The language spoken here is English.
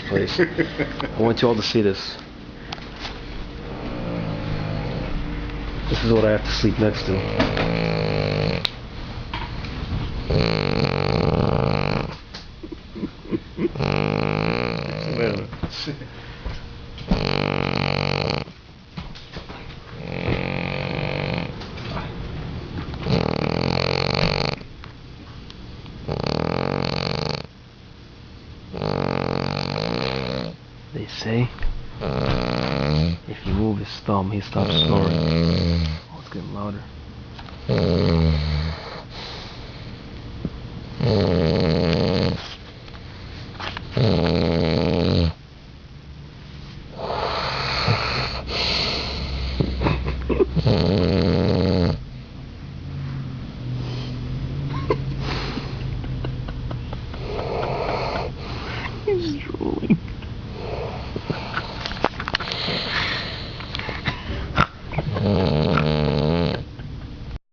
place. I want you all to see this. This is what I have to sleep next to. They say if you move his thumb, he stops snoring. Oh, it's getting louder.